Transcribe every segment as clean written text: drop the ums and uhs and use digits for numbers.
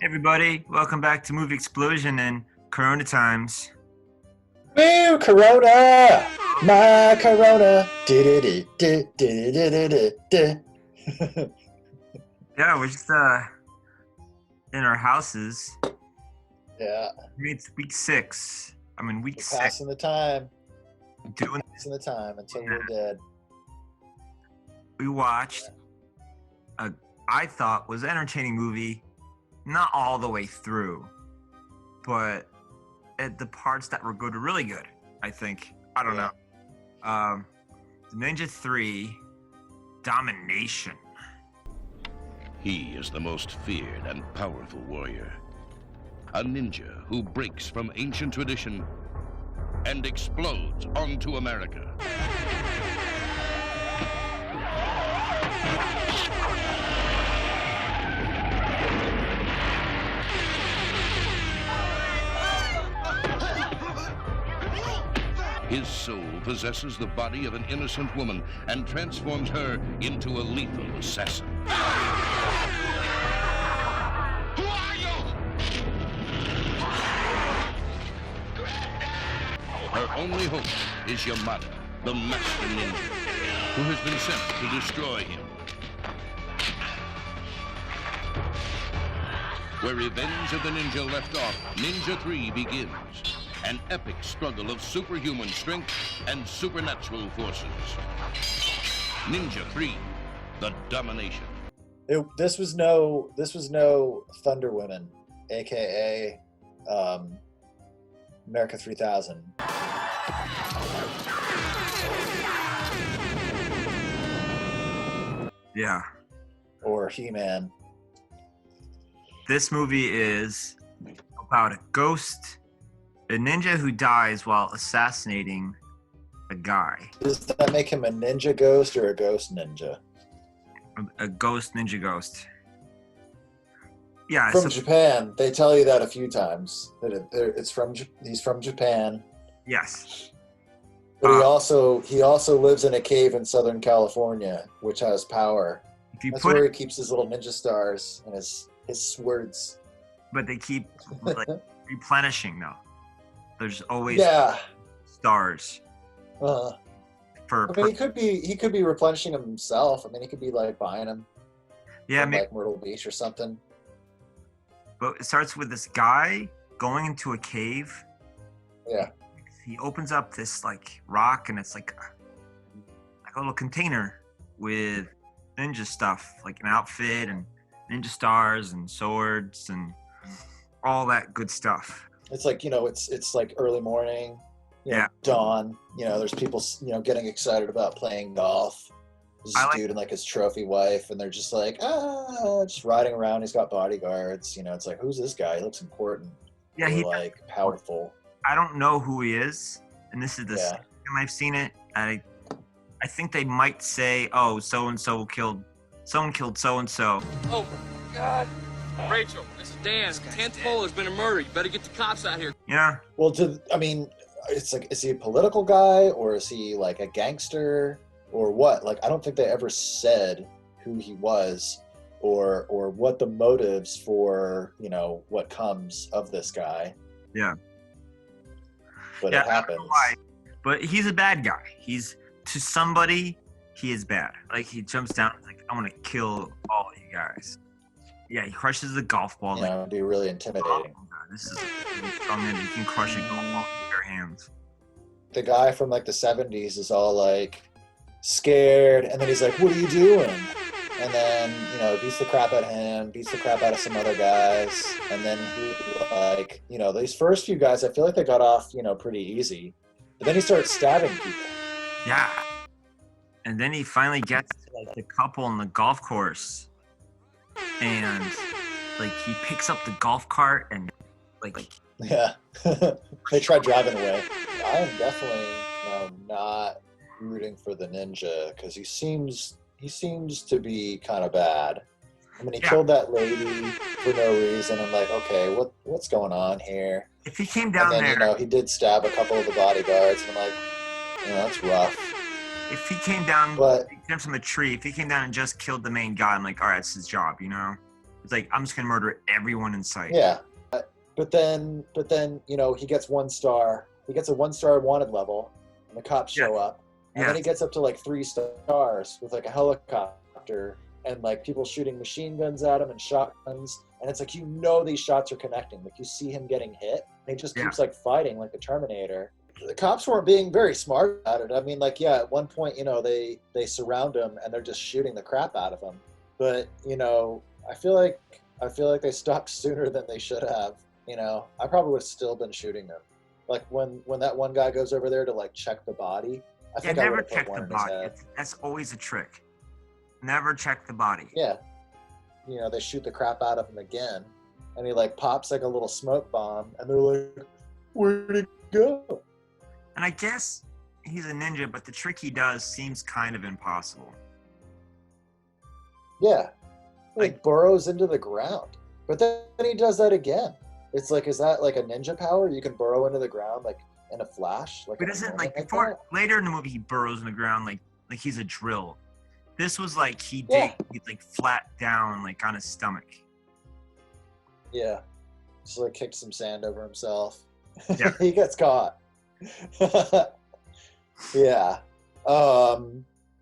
Everybody, welcome back to Movie Explosion and Corona Times. Woo, Corona! My Corona! Yeah, we're just in our houses. Yeah. It's week 6. I'm in week 6. Passing the time. Doing Passing the time until we're dead. We watched I thought was an entertaining movie, not all the way through, but at the parts that were good were really good, I think. I don't know. Ninja 3, Domination. He is the most feared and powerful warrior. A ninja who breaks from ancient tradition and explodes onto America. His soul possesses the body of an innocent woman and transforms her into a lethal assassin. Who are you? Her only hope is Yamada, the master ninja, who has been sent to destroy him. Where Revenge of the Ninja left off, Ninja 3 begins. An epic struggle of superhuman strength and supernatural forces. Ninja 3, the Domination. This was no Thunder Women, aka America 3000. Yeah. Or He-Man. This movie is about a ninja who dies while assassinating a guy. Does that make him a ninja ghost or a ghost ninja? A ghost ninja ghost. Yeah. From Japan. They tell you that a few times. That he's from Japan. Yes. But he also lives in a cave in Southern California, which has power. That's where he keeps his little ninja stars and his swords. But they keep replenishing though. There's always stars. He could be replenishing them himself. I mean, he could be like buying them. Yeah, from, like Myrtle Beach or something. But it starts with this guy going into a cave. Yeah. He opens up this like rock, and it's like a little container with ninja stuff, like an outfit and ninja stars and swords and all that good stuff. It's like, it's like early morning, dawn. There's people, getting excited about playing golf. There's this dude and like his trophy wife, and they're just like, just riding around. He's got bodyguards. It's like, who's this guy? He looks important. Yeah, he's like powerful. I don't know who he is, and this is the second time I've seen it. I think they might say, "Oh, so and so killed so and so." Oh my God. Rachel, this is Dan. 10th hole, there's been a murder. You better get the cops out here. Yeah. Well, it's like, is he a political guy, or is he like a gangster, or what? Like, I don't think they ever said who he was, or what the motives for, what comes of this guy. Yeah. But it happens. I don't know why, but he's a bad guy. To somebody, he is bad. Like, he jumps down, like, I want to kill all of you guys. Yeah, he crushes the golf ball. It'd be really intimidating. Oh, God, this is a really strong ninja. You can crush a golf ball with your hands. The guy from like the 70s is all like scared, and then he's like, "What are you doing?" And then beats the crap out of him, beats the crap out of some other guys, and then he these first few guys, I feel like they got off pretty easy, but then he starts stabbing people. Yeah, and then he finally gets to like the couple on the golf course. And like he picks up the golf cart and they try driving away. I am definitely not rooting for the ninja because he seems to be kind of bad. I mean, he killed that lady for no reason. I'm like, okay, what's going on here? If he came down he did stab a couple of the bodyguards, and I'm like, that's rough. If he came down from a tree, if he came down and just killed the main guy, I'm like, all right, it's his job, It's like, I'm just gonna murder everyone in sight. Yeah. But then, he gets 1 star. He gets a 1-star wanted level, and the cops show up. And then he gets up to like 3 stars with like a helicopter and like people shooting machine guns at him and shotguns. And it's like, these shots are connecting. Like you see him getting hit, and he just keeps like fighting like the Terminator. The cops weren't being very smart about it. I mean, like, at one point, they surround him and they're just shooting the crap out of him. But, I feel like they stopped sooner than they should have. I probably would have still been shooting them. Like when that one guy goes over there to like check the body, I think I would have put one in his head. That's always a trick. Never check the body. Yeah. They shoot the crap out of him again, and he like pops like a little smoke bomb, and they're like, "Where'd it go?" And I guess he's a ninja, but the trick he does seems kind of impossible. Yeah. Like burrows into the ground. But then he does that again. It's like, is that like a ninja power? You can burrow into the ground like in a flash? Like, but isn't like before, later in the movie, he burrows in the ground like he's a drill. This was like he's like flat down, like on his stomach. Yeah. Just like kicked some sand over himself. Yeah. He gets caught. Yeah.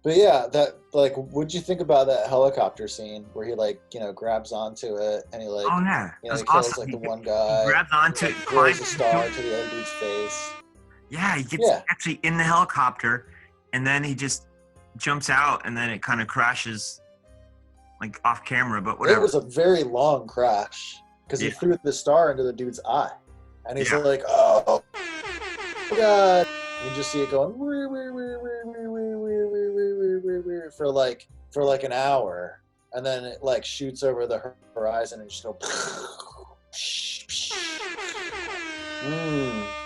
But yeah, that like, what'd you think about that helicopter scene where he like, grabs onto it and he like, he kills awesome. like the one guy. He grabs onto it, throws a star to the other dude's face. Yeah, he gets actually in the helicopter, and then he just jumps out, and then it kind of crashes like off camera, but whatever. It was a very long crash because he threw the star into the dude's eye, and he's like, "Oh God!" You just see it going for like an hour, and then it like shoots over the horizon and just go.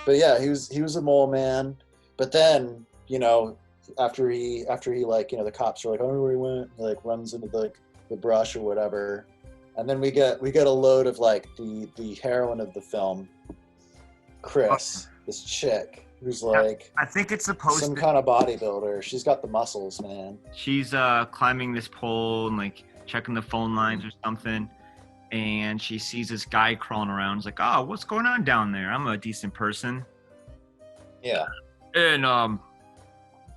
But yeah, he was a mole man. But then after he like the cops are like, "Oh, where he went," he like runs into the brush or whatever, and then we get a load of like the heroine of the film, Chris, this chick who's like, I think it's supposed some kind of bodybuilder. She's got the muscles, man. She's climbing this pole and like checking the phone lines or something, and she sees this guy crawling around. She's like, "Oh, what's going on down there? I'm a decent person." Yeah. And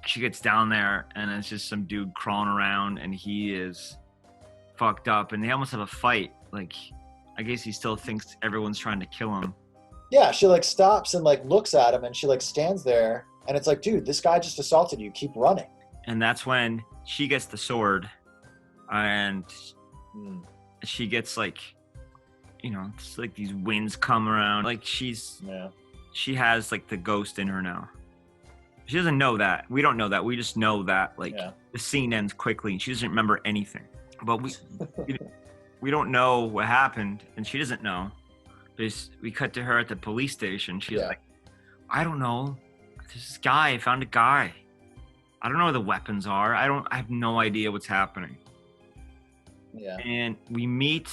she gets down there, and it's just some dude crawling around, and he is fucked up, and they almost have a fight. Like, I guess he still thinks everyone's trying to kill him. Yeah, she like stops and like looks at him, and she like stands there, and it's like, dude, this guy just assaulted you. Keep running. And that's when she gets the sword, and she gets like, it's like these winds come around. Like she has like the ghost in her now. She doesn't know that. We don't know that. We just know that like the scene ends quickly, and she doesn't remember anything. But we don't know what happened, and she doesn't know. We cut to her at the police station. She's like, "I don't know. This guy, I found a guy. I don't know where the weapons are. I have no idea what's happening." Yeah. And we meet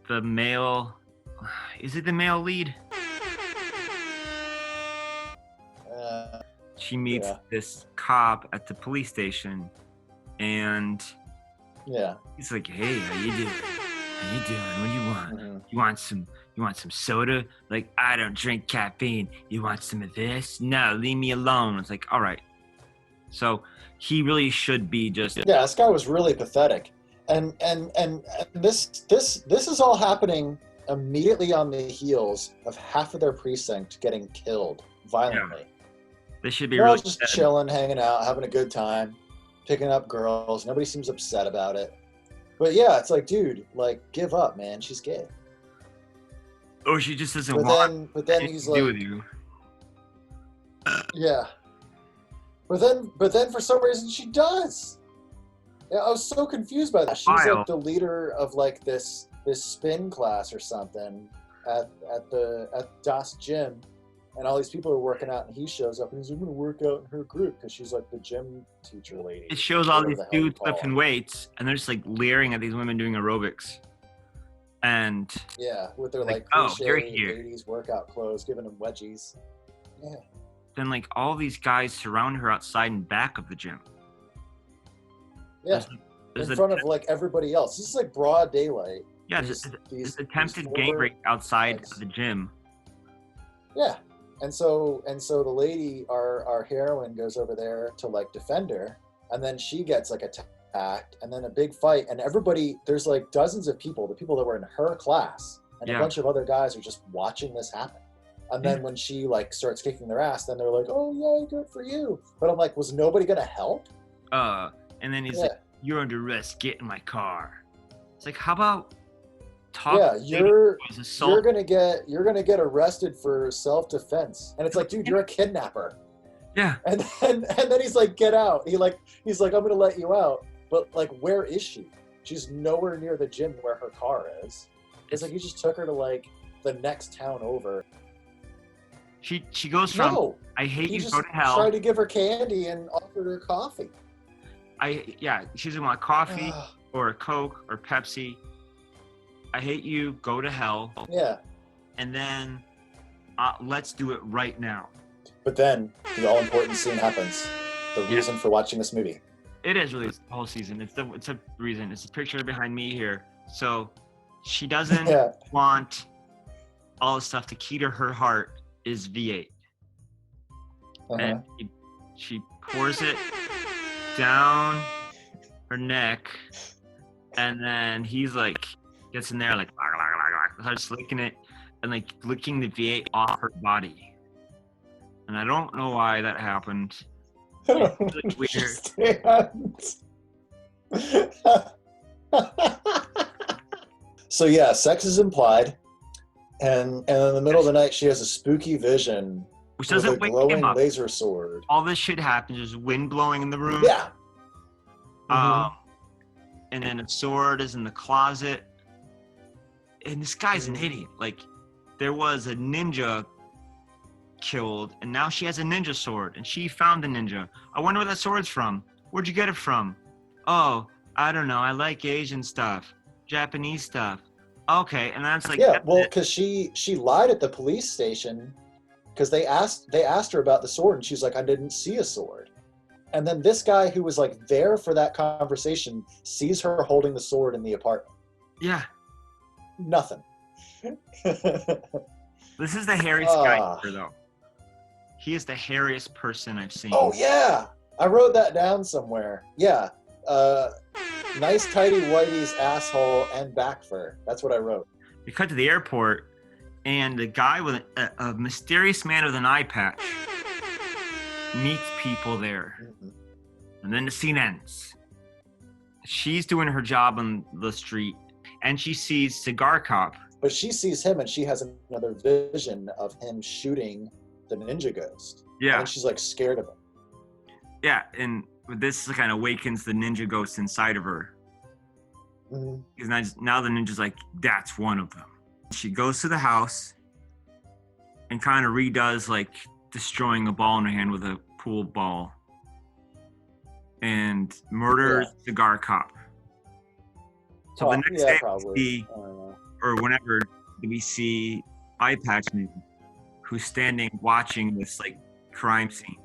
the male. Is it the male lead? She meets this cop at the police station, and he's like, "Hey, how you doing? How you doing? What do you want? You want some soda? Like, I don't drink caffeine. You want some of this? No, leave me alone." It's like, all right. So he really should be just. Yeah, this guy was really pathetic, and this is all happening immediately on the heels of half of their precinct getting killed violently. Yeah. They should be They're really all just chilling, hanging out, having a good time, picking up girls. Nobody seems upset about it. But yeah, it's like, dude, like, give up, man. She's gay. Oh, she just doesn't want. But then he's like, do with you. Yeah. But then for some reason she does. Yeah, I was so confused by that. She's like the leader of like this spin class or something at Das gym, and all these people are working out, and he shows up and he's like, "I'm gonna work out in her group," because she's like the gym teacher lady. It shows all these dudes lifting weights, and they're just like leering at these women doing aerobics. And with their like you're cliche here. 80s workout clothes, giving them wedgies. Yeah. Then like all these guys surround her outside and back of the gym. Yeah. There's in front of like everybody else. This is like broad daylight. Yeah, These it's attempted four gang rape outside guys. of the gym. Yeah, and so the lady, our heroine, goes over there to like defend her, and then she gets like attacked, and then a big fight, and everybody, there's like dozens of people, the people that were in her class, and a bunch of other guys are just watching this happen. And then when she like starts kicking their ass, then they're like, "Oh yeah, good for you." But I'm like, was nobody gonna help? And then he's like, "You're under arrest. Get in my car." It's like, how about talk? Yeah, you're gonna get arrested for self-defense, and it's like, dude, you're a kidnapper. Yeah. And then he's like, get out. He's like, I'm gonna let you out, but like, where is she? She's nowhere near the gym where her car is. It's like you just took her to like the next town over. She goes from No, I hate you, just go to hell. tried to give her candy and offered her coffee. She's gonna want coffee or a Coke or Pepsi. I hate you, go to hell. Yeah. And then let's do it right now. But then the all-important scene happens. The reason for watching this movie. It is really the whole season. It's a reason. It's a picture behind me here. So she doesn't want all the stuff. The key to her heart is V8. And she pours it down her neck, and then he's like gets in there like starts licking it and like licking the V8 off her body. And I don't know why that happened. It's really weird. So yeah, sex is implied, and in the middle of the night she has a spooky vision which doesn't with a wake glowing him up. laser sword. All this shit happens. There's wind blowing in the room. Yeah. And then a sword is in the closet. And this guy's an idiot. Like, there was a ninja killed, and now she has a ninja sword, and she found the ninja. I wonder where that sword's from. Where'd you get it from? Oh, I don't know. I like Asian stuff, Japanese stuff. Okay, and that's like because she lied at the police station because they asked her about the sword, and she's like, I didn't see a sword. And then this guy who was like there for that conversation sees her holding the sword in the apartment. Yeah. Nothing. This is the hairiest guy here, though. He is the hairiest person I've seen. Oh yeah, I wrote that down somewhere. Yeah, nice tidy whitey's asshole and back fur. That's what I wrote. We cut to the airport, and the guy with a mysterious man with an eye patch meets people there. And then the scene ends. She's doing her job on the street, and she sees Cigar Cop. But she sees him, and she has another vision of him shooting the ninja ghost. Yeah. And she's like scared of him. Yeah, and this kind of awakens the ninja ghost inside of her. Because now the ninja's like, that's one of them. She goes to the house and kind of redoes like destroying a ball in her hand with a pool ball and murders Cigar Cop. So the next day, or whenever, we see Eye Patch Man, who's standing watching this like crime scene.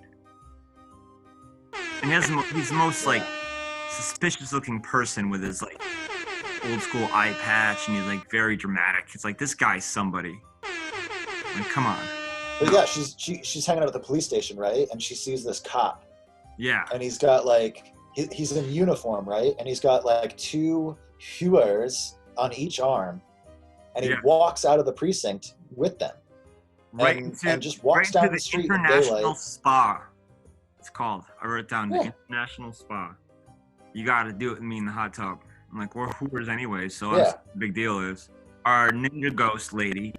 And he's the most like suspicious looking person with his like old school eye patch, and he's like very dramatic. It's like, this guy's somebody. Like, come on. But yeah, she's hanging out at the police station, right? And she sees this cop. Yeah. And he's got like, he's in uniform, right? And he's got like two hewers on each arm. And he walks out of the precinct with them. And just walks down the street in International Spa. It's called. I wrote it down. The International Spa. You got to do it with me in the hot tub. I'm like, we're Hoovers anyway, so that's what the big deal is. Our ninja ghost lady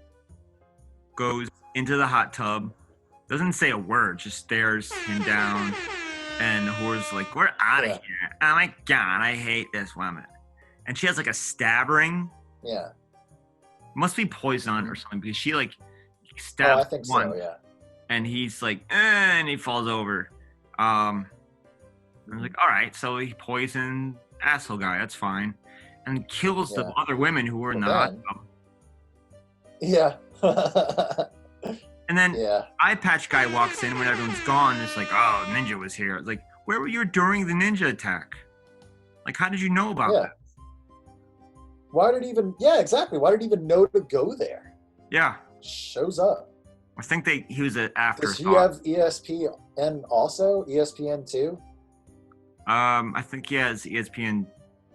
goes into the hot tub, doesn't say a word, just stares him down, and the whore's like, we're out of here. Oh my God, I hate this woman. And she has like a stab ring. Yeah. Must be poison or something, because she like stabs I think one. so, yeah. And he's like, and he falls over. I was like, all right, so he poisoned asshole guy, that's fine. And kills the other women who were in the hot tub. Yeah. And then Eye Patch guy walks in when everyone's gone. It's like, oh, Ninja was here. It's like, where were you during the ninja attack? Like, how did you know about Yeah. that? Why did he even? Yeah, exactly. Why did he even know to go there? Yeah. Shows up. I think he was an Does he afterthought. have ESPN also? ESPN too? I think he has ESPN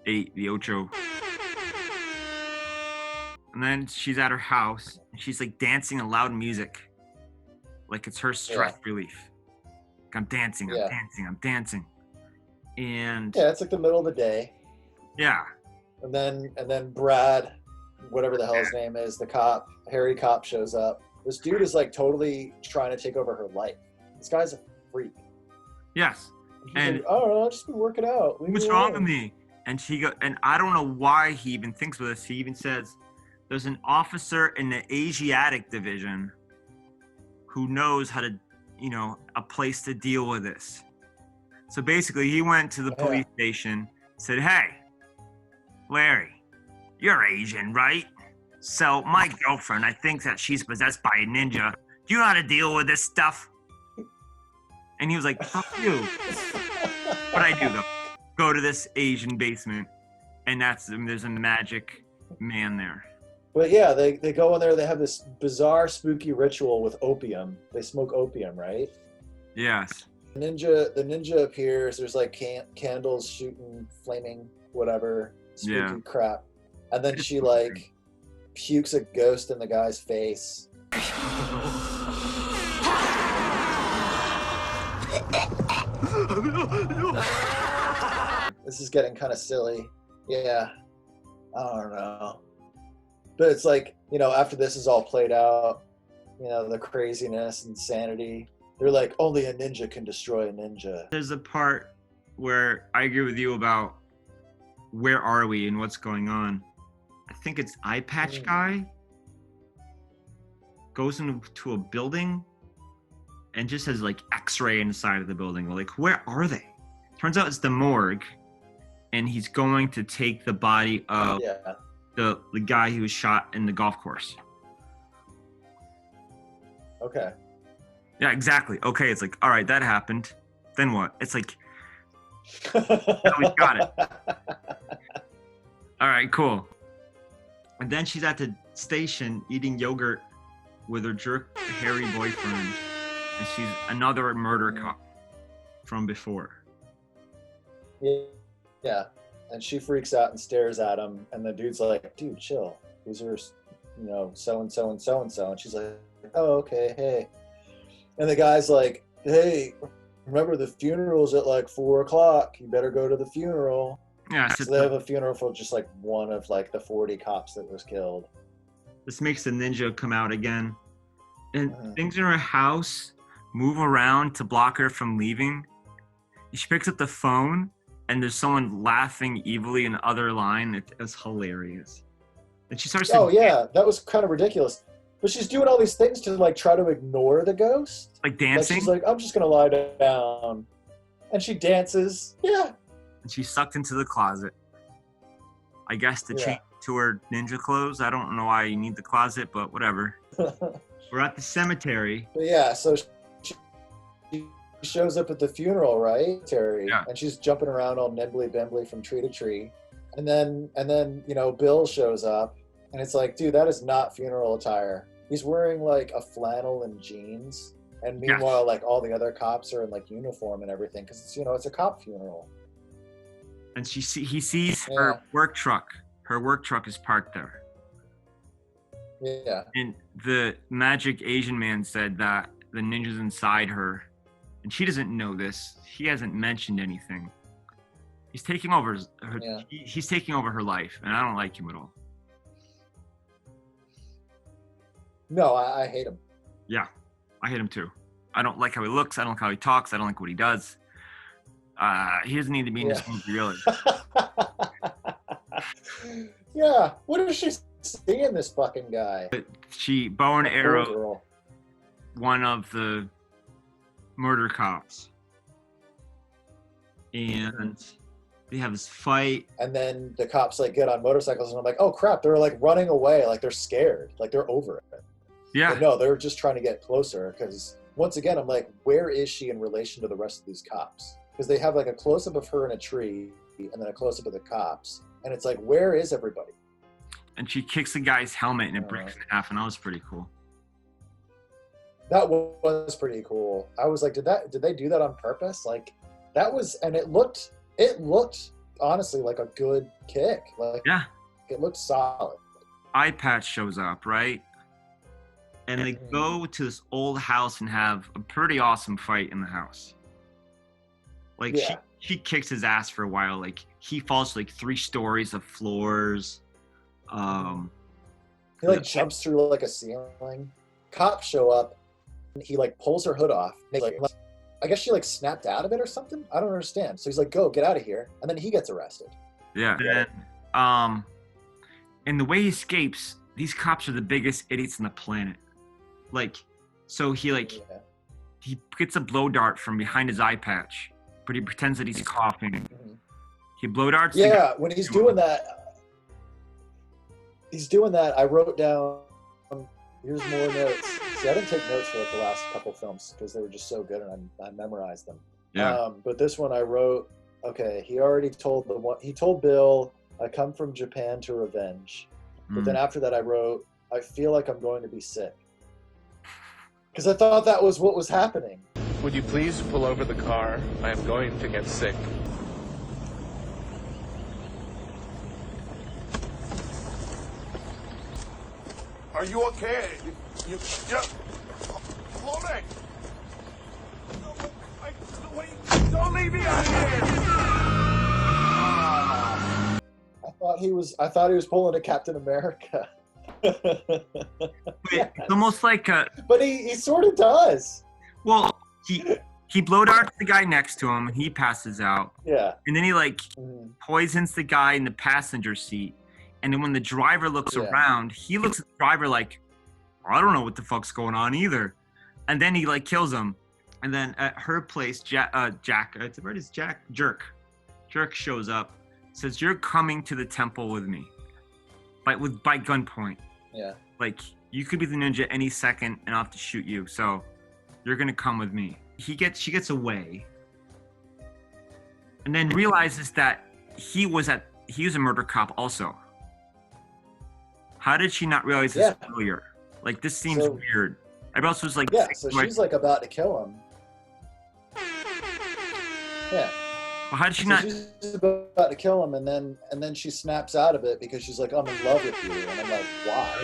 8, the Ocho. And then she's at her house and she's like dancing to loud music. Like it's her stress relief. Like, I'm dancing, Yeah. I'm dancing. And Yeah, it's like the middle of the day. yeah. And then Brad, whatever the hell his name is, the cop, Harry Cop shows up. This dude is like totally trying to take over her life. This guy's a freak. Yes. He's And like, oh, I've just been working out. Leave what's me wrong alone." with me? And and I don't know why he even thinks with this. He even says there's an officer in the Asiatic division who knows how to, a place to deal with this. So basically he went to the police station, said, hey, Larry, you're Asian, right? So my girlfriend, I think that she's possessed by a ninja. Do you know how to deal with this stuff? And he was like, fuck you. What I do though, go to this Asian basement, and there's a magic man there. But yeah, they go in there. They have this bizarre, spooky ritual with opium. They smoke opium, right? Yes. The ninja appears. There's like candles shooting, flaming, whatever, spooky crap. And then she like pukes a ghost in the guy's face. This is getting kind of silly. Yeah. I don't know. But it's like, after this is all played out, the craziness, insanity, they're like, only a ninja can destroy a ninja. There's a part where I agree with you about where are we and what's going on. I think it's Eye Patch Guy goes into a building and just has like X-ray inside of the building. We're like, where are they? Turns out it's the morgue, and he's going to take the body of the guy who was shot in the golf course. Okay. Yeah, exactly. Okay, it's like, all right, that happened. Then what? It's like, now we've got it. All right, cool. And then she's at the station eating yogurt with her jerk hairy boyfriend, and she's another murder cop from before. Yeah. And she freaks out and stares at him, and the dude's like, dude, chill. These are, so-and-so and so-and-so. And she's like, oh, okay, hey. And the guy's like, hey, remember the funeral's at like 4:00. You better go to the funeral. Yeah. So they have a funeral for just like one of like the 40 cops that was killed. This makes the ninja come out again. And things in her house move around to block her from leaving. She picks up the phone, and there's someone laughing evilly in the other line. It's hilarious. And she starts Oh, yeah. That was kind of ridiculous. But she's doing all these things to like try to ignore the ghost. Like dancing? Like she's like, I'm just going to lie down. And she dances. Yeah. And she's sucked into the closet. I guess to change to her ninja clothes. I don't know why you need the closet, but whatever. We're at the cemetery. But yeah, so she shows up at the funeral, right, Terry? Yeah. And she's jumping around all nimbly-bimbly from tree to tree. And then Bill shows up, and it's like, dude, that is not funeral attire. He's wearing like a flannel and jeans. And meanwhile, like all the other cops are in like uniform and everything, because it's a cop funeral. And he sees her work truck. Her work truck is parked there. Yeah. And the magic Asian man said that the ninja's inside her, and she doesn't know this. He hasn't mentioned anything. He's taking over her. Yeah. He's taking over her life, and I don't like him at all. No, I hate him. Yeah, I hate him too. I don't like how he looks. I don't like how he talks. I don't like what he does. He doesn't need to be in this movie, really. Yeah. What does she see in this fucking guy? But she bow and arrow Girl. one of the murder cops, and they have this fight. And then the cops like get on motorcycles, and I'm like, oh crap, they're like running away, like they're scared, like they're over it. Yeah. But no, they're just trying to get closer, because once again, I'm like, where is she in relation to the rest of these cops? Because they have like a close-up of her in a tree, and then a close-up of the cops. And it's like, where is everybody? And she kicks the guy's helmet and it breaks in half, and that was pretty cool. That was pretty cool. I was like, did they do that on purpose? Like, that was, and it looked honestly like a good kick. Like, Yeah. it looked solid. Eye Patch shows up, right? And they go to this old house and have a pretty awesome fight in the house. Like, Yeah. she kicks his ass for a while. Like, he falls like 3 stories of floors. He like jumps through like a ceiling. Cops show up. And he like pulls her hood off. And like, I guess she like snapped out of it or something. I don't understand. So he's like, "Go, get out of here," and then he gets arrested. Yeah. And the way he escapes, these cops are the biggest idiots on the planet. Like, so he gets a blow dart from behind his eye patch, but he pretends that he's coughing. Mm-hmm. He blow darts. Yeah, when he's doing that, I wrote down, here's more notes. See, I didn't take notes for like the last couple films because they were just so good and I memorized them. Yeah. But this one I wrote, okay, he already told he told Bill, "I come from Japan to revenge." But then after that I wrote, "I feel like I'm going to be sick." Because I thought that was what was happening. Would you please pull over the car? I am going to get sick. Are you okay? You floating. Wait, don't leave me out here. I thought he was pulling a Captain America. It's almost like a. But he sort of does. Well, he blow darts the guy next to him, and he passes out. Yeah. And then he like poisons the guy in the passenger seat. And then when the driver looks around, he looks at the driver like, I don't know what the fuck's going on either. And then he like kills him. And then at her place, where does Jerk shows up, says, "You're coming to the temple with me, by gunpoint. Yeah. Like, you could be the ninja any second, and I'll have to shoot you. So you're gonna come with me." She gets away, and then realizes that he was a murder cop also. How did she not realize this earlier? Like, this seems weird. Everybody else was like, yeah. So she's like about to kill him. Yeah. Well, how did she not? She's about to kill him, and then she snaps out of it because she's like, "I'm in love with you," and I'm like, "Why?"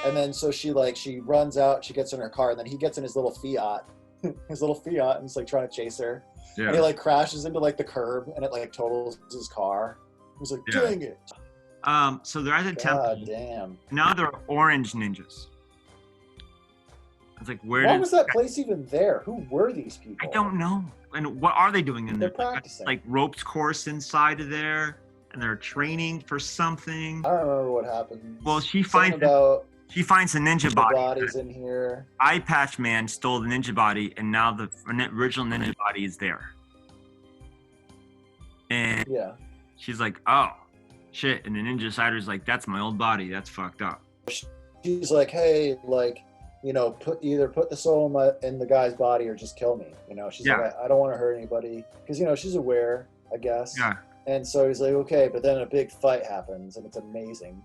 And then so she runs out, she gets in her car, and then he gets in his little Fiat, and he's like trying to chase her. Yeah. And he like crashes into like the curb, and it like totals his car. He's like, "Dang it!" So they're at the temple. God damn. Now they're orange ninjas. It's like, why was that place even there? Who were these people? I don't know. And what are they doing in They're there? practicing. Like ropes course inside of there, and they're training for something. I don't remember what happened. Well, she Something finds about the ninja the body. bodies in here. Eye Patch Man stole the ninja body, and now the original ninja body is there. And Yeah. she's like, "Oh, shit!" And the ninja decider's like, "That's my old body. That's fucked up." She's like, "Hey, like, you know, put the soul in the guy's body or just kill me." You know, she's like, I don't want to hurt anybody because, you know, she's aware, I guess. Yeah. And so he's like, okay, but then a big fight happens and it's amazing.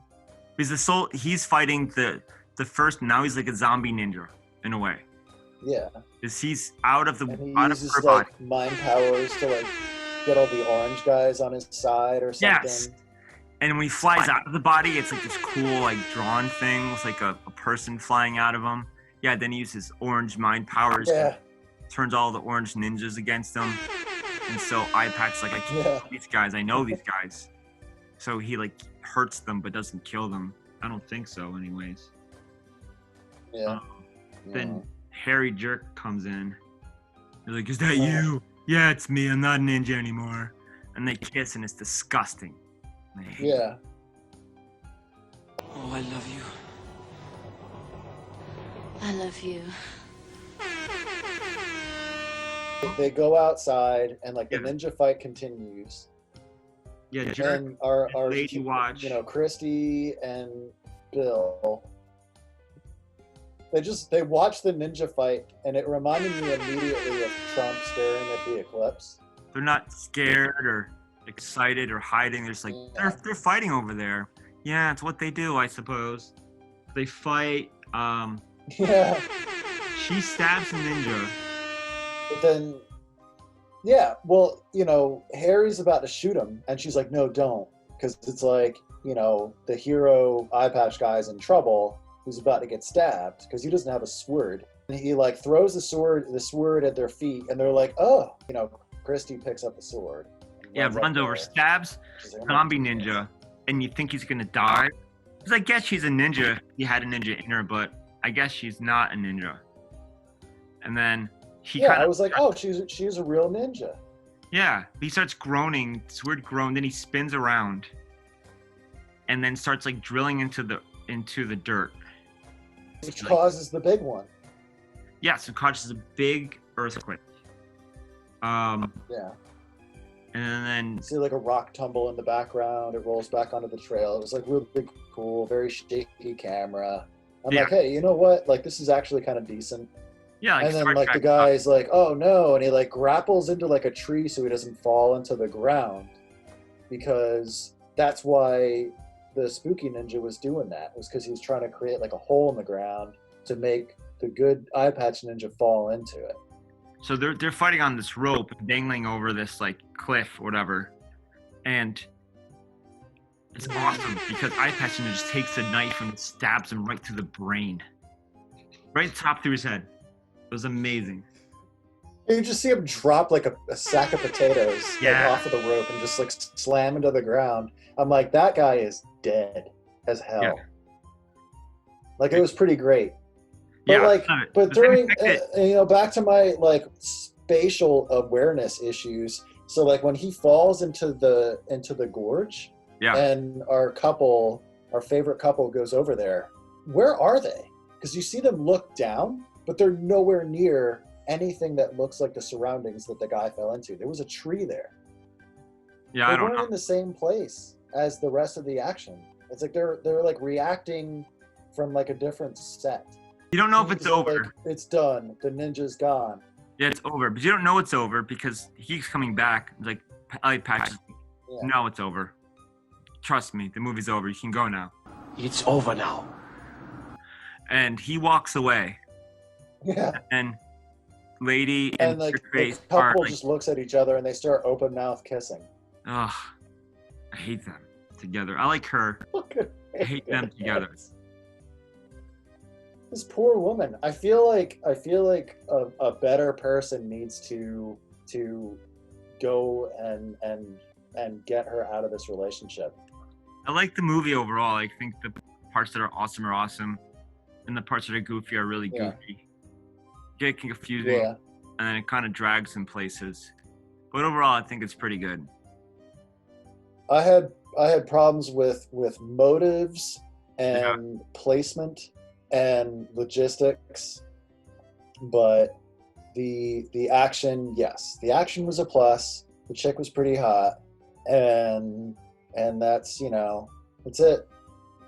Because he's fighting the first. Now he's like a zombie ninja in a way. Yeah. Because he's out of And he her uses body. like mind powers to like get all the orange guys on his side or something. Yes. And when he flies out of the body, it's like this cool, like, drawn thing. It's like a person flying out of him. Yeah, then he uses orange mind powers. Yeah. Turns all the orange ninjas against him. And so Eye Patch's like, I can't kill these guys. I know these guys. So he, like, hurts them but doesn't kill them. I don't think so, anyways. Yeah. Then Harry Jerk comes in. He's like, "Is that you?" "Yeah, it's me. I'm not a ninja anymore." And they kiss, and it's disgusting. Yeah. Oh, I love you. I love you. They go outside and like the ninja fight continues. Yeah, Jerk. And our Lady watch. You know, Christy and Bill. They watched the ninja fight, and it reminded me immediately of Trump staring at the eclipse. They're not scared or excited or hiding. There's like they're fighting over there. Yeah, it's what they do, I suppose. They fight. Yeah. She stabs a ninja. But then, yeah, well, you know, Harry's about to shoot him, and she's like, no, don't. Because it's like, you know, the hero eye patch guy's in trouble, who's about to get stabbed, because he doesn't have a sword. And he, like, throws the sword at their feet, and they're like, oh. You know, Christy picks up the sword. Yeah, runs over, stabs zombie ninja, and you think he's going to die. Because I guess she's a ninja. He had a ninja in her, but I guess she's not a ninja. And then he I was like, oh, she's a real ninja. Yeah, he starts groaning, this weird groan, then he spins around and then starts like drilling into the dirt. Which causes the big one. Yeah, so it causes a big earthquake. Yeah. And then You see like a rock tumble in the background, it rolls back onto the trail. It was like really cool, very shaky camera. I'm like, hey, you know what? Like this is actually kind of decent. Yeah, and then like the guy's like, oh no, and he like grapples into like a tree so he doesn't fall into the ground, because that's why the spooky ninja was doing that, was because he was trying to create like a hole in the ground to make the good eye patch ninja fall into it. So they're fighting on this rope dangling over this like cliff or whatever, and it's awesome because eye patch ninja just takes a knife and stabs him right through the brain, right top through his head. It was amazing. You just see him drop like a sack of potatoes like, off of the rope and just like slam into the ground. I'm like, that guy is dead as hell. Yeah. Like it was pretty great. But but during you know, back to my like spatial awareness issues. So like when he falls into the gorge, and our favorite couple goes over there. Where are they? Because you see them look down, but they're nowhere near anything that looks like the surroundings that the guy fell into. There was a tree there. Yeah, they weren't in the same place as the rest of the action. It's like they're like reacting from like a different set. You don't know if it's over. Like, it's done. The ninja's gone. Yeah, it's over, but you don't know it's over because he keeps coming back. Like, Patch, no, it's over. Trust me, the movie's over. You can go now. It's over now. And he walks away. Yeah. And lady and like the couple just looks at each other and they start open mouth kissing. Ugh, I hate them together. I like her. I hate them together. This poor woman. I feel like a better person needs to go and get her out of this relationship. I like the movie overall. I think the parts that are awesome, and the parts that are goofy are really goofy. Get confusing, and then it kind of drags in places. But overall, I think it's pretty good. I had problems with motives and placement and logistics, but the action, yes, the action was a plus. The chick was pretty hot, and that's, you know, that's it.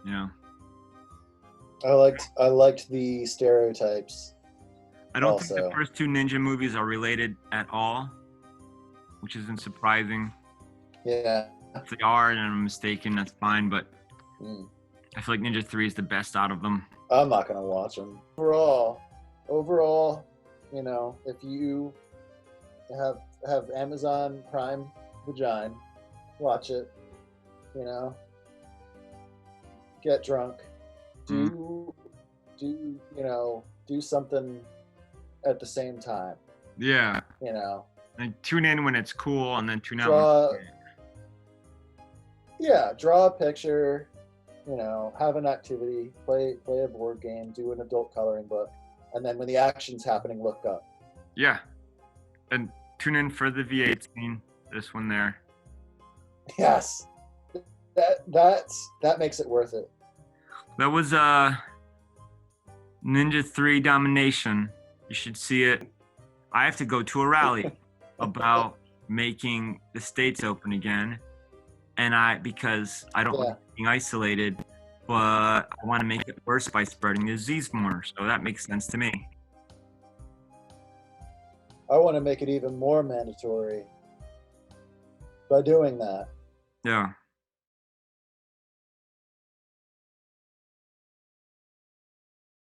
Yeah. I liked the stereotypes. I don't think the first two ninja movies are related at all, which isn't surprising. Yeah. If they are and I'm mistaken, that's fine, but I feel like Ninja 3 is the best out of them. I'm not going to watch them. Overall, you know, if you have Amazon Prime Vagina, watch it, you know, get drunk, do something at the same time. Yeah. You know. And tune in when it's cool and then tune out. Draw a picture, you know, have an activity, play a board game, do an adult coloring book, and then when the action's happening, look up. Yeah. And tune in for the V8 scene, this one there. Yes. That makes it worth it. That was Ninja 3 Domination. You should see it. I have to go to a rally about making the states open again. And because I don't like being isolated, but I want to make it worse by spreading the disease more. So that makes sense to me. I want to make it even more mandatory. by doing that. Yeah.